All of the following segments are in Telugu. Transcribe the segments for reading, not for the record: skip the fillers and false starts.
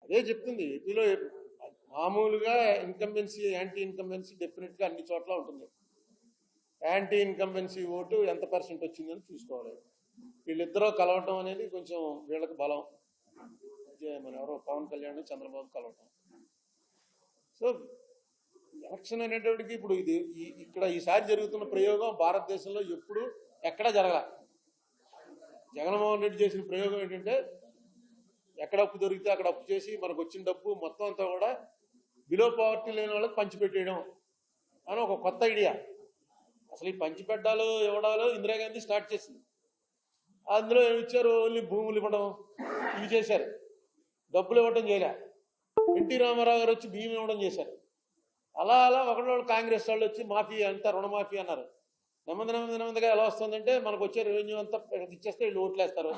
అదే చెప్తుంది. ఏపీలో మామూలుగా ఇన్కంబెన్సీ యాంటీ ఇన్కంబెన్సీ డెఫినెట్గా అన్ని చోట్ల ఉంటుంది. యాంటీ ఇన్కంబెన్సీ ఓటు ఎంత పర్సెంట్ వచ్చిందని చూసుకోవాలి. వీళ్ళిద్దరూ కలవటం అనేది కొంచెం వీళ్ళకి బలం. మన ఎవరో పవన్ కళ్యాణ్ చంద్రబాబు కలవటం. సో ఎలక్షన్ అనేటప్పటికి ఇప్పుడు ఇది ఇక్కడ ఈసారి జరుగుతున్న ప్రయోగం భారతదేశంలో ఎప్పుడు ఎక్కడా జరగల. జగన్మోహన్ రెడ్డి చేసిన ప్రయోగం ఏంటంటే ఎక్కడ అప్పు దొరికితే అక్కడ అప్పు చేసి మనకు వచ్చిన డబ్బు మొత్తం అంతా కూడా బిలో పవర్టీ లేని వాళ్ళకి పంచిపెట్టేయడం అని ఒక కొత్త ఐడియా. అసలు ఈ పంచిపెట్టాలు ఇవ్వడాలు ఇందిరాగాంధీ స్టార్ట్ చేసింది. అందులో ఏమి ఇచ్చారు? ఓన్లీ భూములు ఇవ్వడం ఇవి చేశారు, డబ్బులు ఇవ్వడం చేయలే. ఎన్టీ రామారావు గారు వచ్చి బియ్యం ఇవ్వడం చేశారు. అలా అలా ఒకళ్ళు కాంగ్రెస్ వాళ్ళు వచ్చి మాఫీ అంతా రుణమాఫీ అన్నారు. నెమ్మదిగా ఎలా వస్తుందంటే మనకు వచ్చే రెవెన్యూ అంతా ఇచ్చేస్తే వీళ్ళు ఓట్లేస్తారు.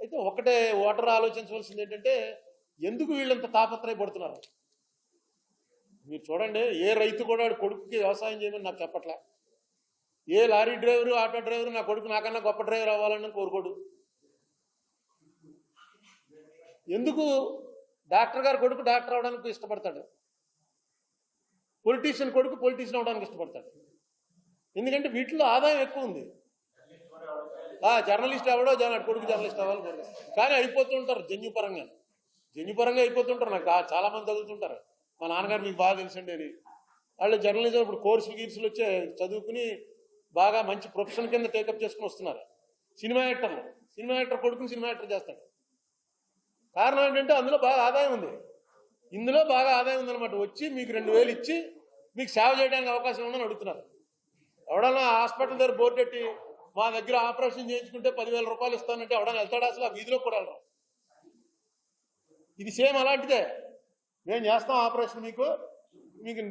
అయితే ఒకటే ఓటర్ ఆలోచించవలసింది ఏంటంటే ఎందుకు వీళ్ళంత తాపత్రయపడుతున్నారు? మీరు చూడండి, ఏ రైతు కూడా కొడుకుకి వ్యవసాయం చేయమని నాకు చెప్పట్లే. ఏ లారీ డ్రైవరు ఆటో డ్రైవరు నా కొడుకు నాకన్నా గొప్ప డ్రైవర్ అవ్వాలని కోరుకోడు. ఎందుకు డాక్టర్ గారు కొడుకు డాక్టర్ అవడానికి ఇష్టపడతాడు, పొలిటీషియన్ కొడుకు పొలిటీషియన్ అవడానికి ఇష్టపడతాడు. ఎందుకంటే వీటిలో ఆదాయం ఎక్కువ ఉంది. జర్నలిస్ట్ ఎవడో కొడుకు జర్నలిస్ట్ అవ్వాలి కోరుకు, కానీ అయిపోతుంటారు జన్యుపరంగా అయిపోతుంటారు. నాకు చాలా మంది చదువుతుంటారు. మా నాన్నగారు మీకు బాగా తెలుసండి అని వాళ్ళు జర్నలిజం ఇప్పుడు కోర్సులు వచ్చే చదువుకుని బాగా మంచి ప్రొఫెషన్ కింద టేకప్ చేసుకుని వస్తున్నారు. సినిమా యాక్టర్ కొడుకుని సినిమా యాక్టర్ చేస్తాడు. కారణం ఏంటంటే అందులో బాగా ఆదాయం ఉంది. ఇందులో బాగా ఆదాయం ఉందన్నమాట. వచ్చి మీకు 2000 ఇచ్చి మీకు సేవ చేయడానికి అవకాశం ఉందని అడుగుతున్నారు. ఎవడన్నా హాస్పిటల్ దగ్గర బోర్డు పెట్టి మా దగ్గర ఆపరేషన్ చేయించుకుంటే 10,000 రూపాయలు ఇస్తానంటే ఎవడన్నా వెళ్తాడా? అసలు ఆ వీధిలో కూడా వెళ్ళరు. ఇది సేమ్ అలాంటిదే. మేము చేస్తాం ఆపరేషన్, మీకు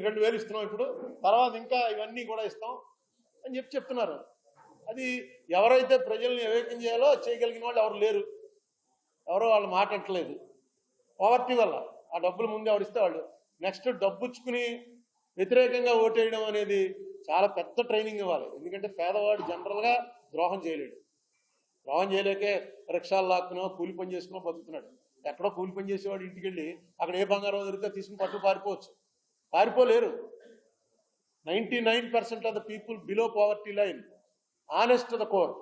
2000 ఇస్తున్నాం, ఇప్పుడు తర్వాత ఇంకా ఇవన్నీ కూడా ఇస్తాం అని చెప్తున్నారు. అది ఎవరైతే ప్రజల్ని వివేకం చేయాలో చేయగలిగిన వాళ్ళు ఎవరు లేరు. ఎవరో వాళ్ళు మాట్లాడట్లేదు. పవర్టీ వల్ల ఆ డబ్బులు ముందు ఎవరిస్తే వాళ్ళు నెక్స్ట్ డబ్బు ఇచ్చుకుని వ్యతిరేకంగా ఓటేయడం అనేది చాలా పెద్ద ట్రైనింగ్ ఇవ్వాలి. ఎందుకంటే పేదవాడు జనరల్గా ద్రోహం చేయలేకే రిక్షాలు లాక్కునో కూలి పని చేసుకునో బతుకుతున్నాడు. ఎక్కడో కూలి పని చేసేవాడు ఇంటికి వెళ్ళి అక్కడ ఏ బంగారం దొరికితే తీసుకుని పట్టు పారిపోవచ్చు. పారిపోలేరు. 99% of the people below poverty line, honest the core.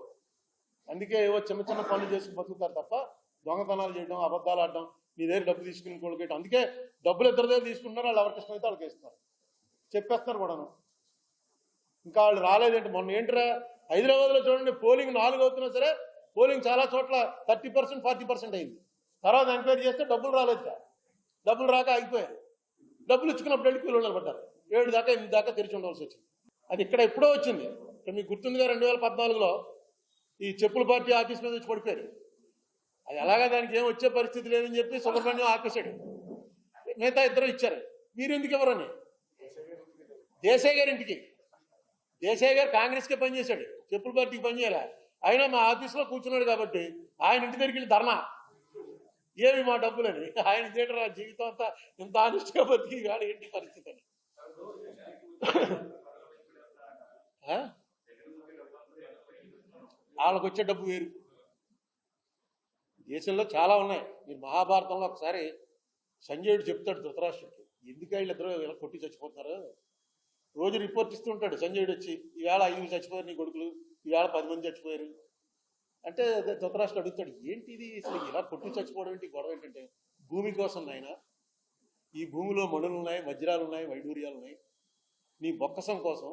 అందుకే ఏవో చిన్న పనులు చేసుకుని బతుకుతారు తప్ప దొంగతనాలు చేయడం, అబద్ధాలు ఆడడం, నీ దగ్గర డబ్బు తీసుకుని కొడుకేయడం. అందుకే డబ్బులు ఇద్దరి దగ్గర తీసుకుంటున్నారు. వాళ్ళు ఎవరికి ఇష్టమైతే వాళ్ళకి ఇస్తారు, చెప్పేస్తున్నారు కూడాను. ఇంకా వాళ్ళు రాలేదంటే మొన్న ఏంట్రా హైదరాబాద్లో చూడండి, పోలింగ్ 4 అవుతున్నా సరే పోలింగ్ చాలా చోట్ల 30%, 40% అయింది. తర్వాత ఎంక్వైరీ చేస్తే డబ్బులు రాలేదు. డబ్బులు రాక ఆగిపోయారు. డబ్బులు ఇచ్చుకున్నప్పుడు వెళ్ళి కూలీలు పడ్డారు. 7 దాకా 8 దాకా తెరిచి ఉండవలసి వచ్చింది. అది ఇక్కడ ఎప్పుడో వచ్చింది. ఇక్కడ మీకు గుర్తుందిగా 2014లో ఈ చెప్పుల పార్టీ ఆఫీస్ మీద వచ్చి పడిపోయారు. అది అలాగా దానికి ఏం వచ్చే పరిస్థితి లేదని చెప్పి సుబ్రహ్మణ్యం ఆపేశాడు. మిగతా ఇద్దరు ఇచ్చారు. మీరు ఎందుకు ఎవరని దేశాయ్ గారి ఇంటికి, దేశాయ్ గారు కాంగ్రెస్కే పనిచేశాడు, చెప్పుల పార్టీకి పనిచేయాలి. అయినా మా ఆఫీస్లో కూర్చున్నాడు కాబట్టి ఆయన ఇంటి దగ్గరికి వెళ్ళి ధర్నా, ఏమి మా డబ్బులని. ఆయన థియేటర్ జీవితం అంతా ఇంత ఆనిస్ట్గా బతికి కాదు ఏంటి పరిస్థితి అని. వాళ్ళకు వచ్చే డబ్బు వేరు. దేశంలో చాలా ఉన్నాయి. మీరు మహాభారతంలో ఒకసారి సంజయుడు చెప్తాడు ధృతరాష్ట్రుడికి, ఎందుకు వీళ్ళిద్దరూ ఇలా కొట్టి చచ్చిపోతున్నారు. రోజు రిపోర్ట్ ఇస్తూ ఉంటాడు సంజయుడు వచ్చి, ఈవేళ 5 చచ్చిపోయారు నీ కొడుకులు, ఈవేళ 10 మంది చచ్చిపోయారు అంటే ధృతరాష్ట్రుడు అడుగుతాడు, ఏంటి ఇది అసలు ఇలా కొట్టి చచ్చిపోవడం ఏంటి, గొడవ ఏంటంటే భూమి కోసం నాయన, ఈ భూమిలో మణులు ఉన్నాయి, వజ్రాలు ఉన్నాయి, వైడూర్యాలు ఉన్నాయి, నీ బొక్కసం కోసం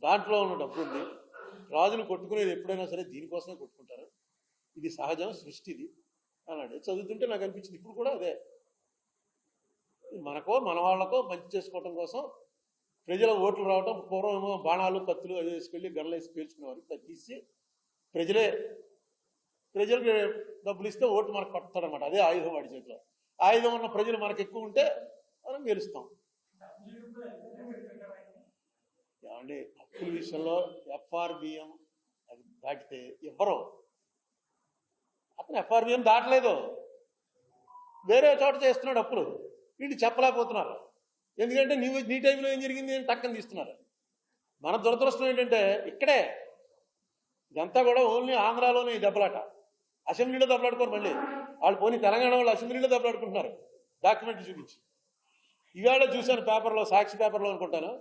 దాంట్లో ఉన్న డబ్బు ఉంది. రాజులు కొట్టుకునేది ఎప్పుడైనా సరే దీనికోసమే కొట్టుకుంటారు, ఇది సహజం, సృష్టిది అన్నాడు. చదువుతుంటే నాకు అనిపించింది ఇప్పుడు కూడా అదే. మనకో మన వాళ్ళకో మంచి చేసుకోవటం కోసం ప్రజల ఓట్లు రావటం. పూర్వం ఏమో బాణాలు కత్తులు అది వేసుకెళ్ళి గడలు వేసి పేల్చుకునేవారు. తగ్గిస్తే ప్రజలకు డబ్బులు ఇస్తే ఓటు మనకు పట్టుతాడనమాట. అదే ఆయుధం వాడి చేతిలో. ఆయుధం ఉన్న ప్రజలు మనకు ఎక్కువ ఉంటే మనం గెలుస్తాం. ఏమండి అప్పుల విషయంలో FRBM అది దాటితే ఇవ్వరు. అతను FRBM దాటలేదు, వేరే చోట చేస్తున్నాడు అప్పులు. వీళ్ళు చెప్పలేకపోతున్నారు. ఎందుకంటే నీ టైంలో ఏం జరిగింది అని టక్కని తీస్తున్నారు. మన దురదృష్టం ఏంటంటే ఇక్కడే ఇదంతా కూడా ఓన్లీ ఆంధ్రాలోనే ఈ దెబ్బలాట. అసెంబ్లీలో దెబ్బలాడుకోరు. మళ్ళీ వాళ్ళు పోనీ తెలంగాణ వాళ్ళు అసెంబ్లీలో దెబ్బలాడుకుంటున్నారు. డాక్యుమెంట్ చూపించి. ఇవాళ చూశాను పేపర్లో, సాక్షి పేపర్లో అనుకుంటాను,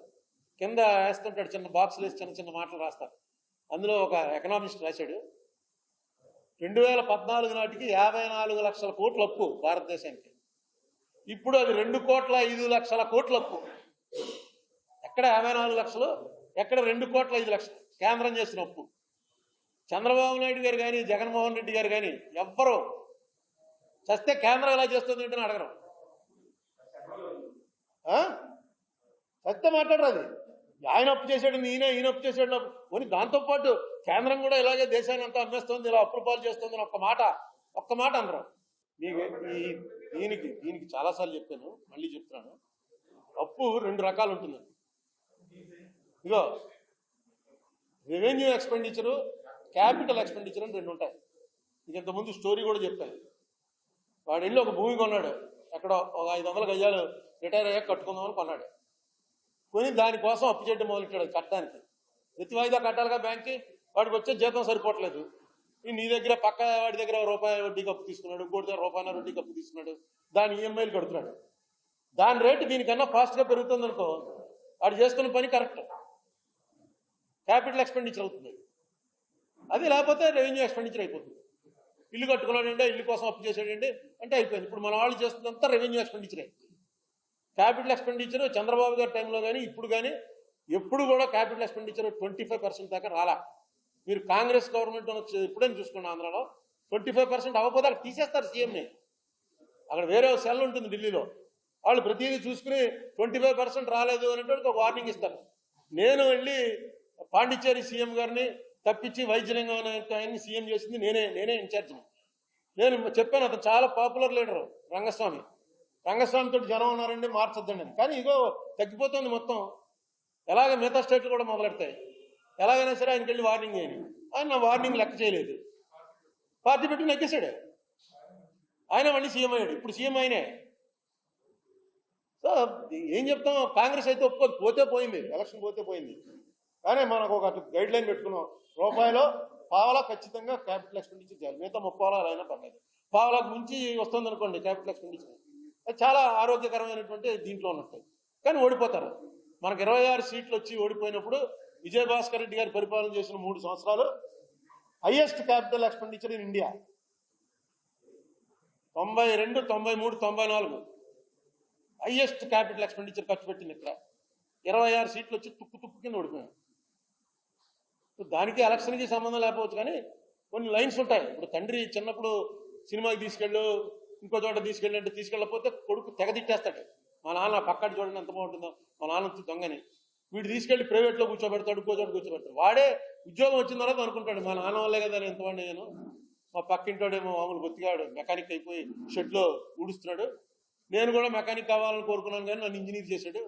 కింద వేస్తుంటాడు చిన్న బాక్సులు వేసి చిన్న చిన్న మాటలు రాస్తారు. అందులో ఒక ఎకనామిస్ట్ రాశాడు, 2014 నాటికి 54 లక్షల కోట్ల అప్పు భారతదేశానికి. ఇప్పుడు అది 2,05,00,000 కోట్ల అప్పు. ఎక్కడ 54 లక్షలు, ఎక్కడ 2,05,00,000 కేంద్రం చేసిన అప్పు. చంద్రబాబు నాయుడు గారు కానీ జగన్మోహన్ రెడ్డి గారు కానీ ఎవ్వరూ చస్తే కేంద్రం ఎలా చేస్తుంది ఏంటని అడగరు. చస్తే మాట్లాడరు. అది ఆయన అప్పు చేశాడు, ఈయన అప్పు చేశాడు అని. దాంతోపాటు కేంద్రం కూడా ఇలాగే దేశాన్ని అంతా అమ్మేస్తుంది, ఇలా అప్పుల పాలు చేస్తుంది అని ఒక్క మాట అనరు. దీనికి చాలాసార్లు చెప్పాను, మళ్ళీ చెప్తున్నాను. అప్పు 2 రకాలు ఉంటుంది. ఇగో రెవెన్యూ ఎక్స్పెండిచరు, క్యాపిటల్ ఎక్స్పెండిచర్ అని 2 ఉంటాయి. మీకు ఇంతకుముందు స్టోరీ కూడా చెప్పాను. వాడు వెళ్ళి ఒక భూమి కొన్నాడు, ఎక్కడో ఒక 500 గజాలు రిటైర్ అయ్యాక కట్టుకుందామని కొన్నాడు. కొని దానికోసం అప్పు చేయడం మొదలెట్టాడు. కట్టడానికి ప్రతి వాయిదా కట్టాలిగా బ్యాంక్కి. వాడికి వచ్చే జీతం సరిపోవట్లేదు. నీ దగ్గర పక్క వాడి దగ్గర రూపాయి వడ్డీ కప్పు తీసుకున్నాడు, ఇంకోటి దగ్గర రూపాయన్నర వడ్డీ కప్పు తీసుకున్నాడు, దాని ఈఎంఐలు కడుతున్నాడు. దాని రేటు దీనికన్నా ఫాస్ట్గా పెరుగుతుంది అనుకో, వాడు చేస్తున్న పని కరెక్ట్, క్యాపిటల్ ఎక్స్పెండిచర్ అవుతుంది. అది లేకపోతే రెవెన్యూ ఎక్స్పెండిచర్ అయిపోతుంది. ఇల్లు కట్టుకున్నాడంటే ఇల్లు కోసం అప్పు చేసాడండి అంటే అయిపోయింది. ఇప్పుడు మన వాళ్ళు చేస్తుందంతా రెవెన్యూ ఎక్స్పెండిచరే. క్యాపిటల్ ఎక్స్పెండిచర్ చంద్రబాబు గారి టైంలో కానీ ఇప్పుడు కానీ ఎప్పుడు కూడా క్యాపిటల్ ఎక్స్పెండిచర్ 25% దాకా రాలా. మీరు కాంగ్రెస్ గవర్నమెంట్ ఎప్పుడైనా చూసుకోండి, ఆంధ్రాలో 25% అవ్వకపోతే అక్కడ తీసేస్తారు సీఎంని. అక్కడ వేరే సెల్ ఉంటుంది ఢిల్లీలో, వాళ్ళు ప్రతిదీ చూసుకుని 25% రాలేదు అనేటువంటి ఒక వార్నింగ్ ఇస్తారు. నేను వెళ్ళి పాండిచ్చేరి సీఎం గారిని తప్పించి వైద్యలింగం అనే ఆయన్ని సీఎం చేసింది నేనే ఇన్ఛార్జిని. నేను చెప్పాను, అతను చాలా పాపులర్ లీడరు రంగస్వామితో జనం ఉన్నారండి, మార్చొద్దండి అని. కానీ ఇగో తగ్గిపోతుంది మొత్తం. ఎలాగ మిగతా స్టేట్లు కూడా మొదలెడతాయి. ఎలాగైనా సరే ఆయనకి వెళ్ళి వార్నింగ్ చేయని. ఆయన నా వార్నింగ్ లెక్క చేయలేదు, పార్టీ పెట్టి నెగ్గేశాడు. ఆయన మళ్ళీ సీఎం అయ్యాడు. ఇప్పుడు సీఎం ఆయనే. సో ఏం చెప్తాం, కాంగ్రెస్ అయితే ఒప్పుకోదు, పోతే పోయింది, ఎలక్షన్ పోతే పోయింది. కానీ మనకు ఒక గైడ్ లైన్ పెట్టుకున్నాం, రూపాయలో పావలా ఖచ్చితంగా క్యాపిటల్ ఎక్స్పెండిచర్ చేయాలి. మిగతా 30 అయినా పర్లేదు. పావలాకు మించి వస్తుంది అనుకోండి క్యాపిటల్ ఎక్స్పెండిచర్, అది చాలా ఆరోగ్యకరమైనటువంటి దీంట్లో ఉన్నట్టు. కానీ ఓడిపోతారు. మనకు 26 సీట్లు వచ్చి ఓడిపోయినప్పుడు విజయభాస్కర్ రెడ్డి గారి పరిపాలన చేసిన 3 సంవత్సరాలు highest capital expenditure in India. 92, 93, 94 highest capital expenditure ఖర్చు పెట్టింది. ఇక్కడ 26 సీట్లు వచ్చి తుక్కు కింద ఓడిపోయాం. దానికి ఎలక్షన్కి సంబంధం లేకపోవచ్చు, కానీ కొన్ని లైన్స్ ఉంటాయి. ఇప్పుడు తండ్రి చిన్నప్పుడు సినిమాకి తీసుకెళ్ళు, ఇంకో చోట తీసుకెళ్ళి అంటే తీసుకెళ్ళకపోతే కొడుకు తెగదిట్టేస్తాడు. మా నాన్న పక్కటి చూడండి ఎంత బాగుంటుందో, మా నాన్న దొంగని. వీడు తీసుకెళ్ళి ప్రైవేట్లో కూర్చోబెడతాడు, ఇంకో చోట కూర్చోబెడతాడు. వాడే ఉద్యోగం వచ్చిన తర్వాత అనుకుంటాడు, మా నాన్న వల్లే కదా నేను ఎంతవాడిని నేను. మా పక్కింటోడేమో మామూలు బొత్తిగాడు మెకానిక్ అయిపోయి షెడ్లో ఊడుస్తున్నాడు, నేను కూడా మెకానిక్ కావాలని కోరుకున్నాను కానీ నన్ను ఇంజనీర్ చేశాడు.